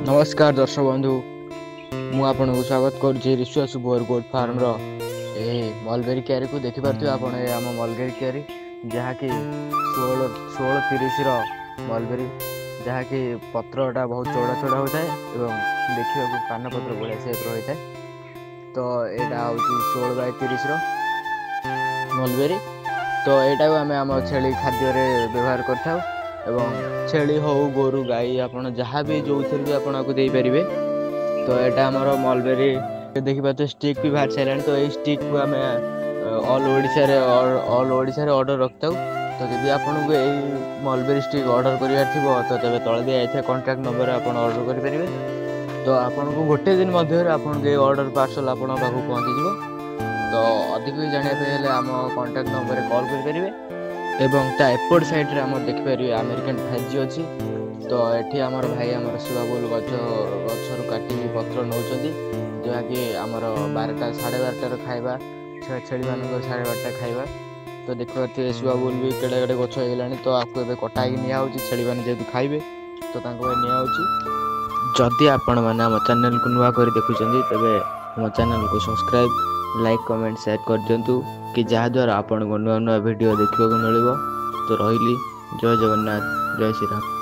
नमस्कार दर्शक बंधु मु आपन को स्वागत करुच्ची ऋषि सुपर गोट फार्म मलबेरी क्यारी को देखिपे आप आम मलबेरी क्यारी जहाँकि 1630 मलबेरी जहाँकि पत्रटा बहुत चौड़ा चौड़ा होता है एवं देखा पानपत्र भाया सेप रही है। तो यहाँ हूँ 16x30 मलबेरी। तो यहाँ आम आम छेली खाद्य व्यवहार कर छेली हो गोरु गाई आपड़ जहाँ भी जो थी भी आपको दे पारे। तो यहाँ आमर मलबेरी देखिए स्टिक भी बाहर सारे। तो ये स्टिक को आम ऑल ओडिशा ऑर्डर रखता। तो जब आपको यही मलबेरी स्टिक ऑर्डर करार थी तो तब तले दिखाई कॉन्टैक्ट नंबर आप ऑर्डर करेंगे। तो आपको गोटे दिन मध्य आपको ऑर्डर पार्सल आप पहुँची। तो अधिक जानापी आम कॉन्टैक्ट नंबर कॉल करेंगे। एवं ता एपट साइड आम देखिपारे अमेरिकन फाइजी अच्छी। तो ये आमर भाई आमर शिवाबुल गचर काटिक पत्र नौ जहाँकि आमर 12टा 12:30 खाଇବା छेली मान 12:30 खाଇବା। तो देखिए शिवाबुल भी केड़े केड़े गछ होगा। तो आपको ए कटा नि छेली मैंने जेहतु खाइबे तो नि जदि आपण मैंने आम चैनल को नुआ कर देखुं तेज आम चैनल को सब्सक्राइब लाइक कमेंट शेयर कर दिंतु कि जहाद्वारा आपण को नुआ नुआ वीडियो देखा मिल। तो रही जय जगन्नाथ जय श्री राम।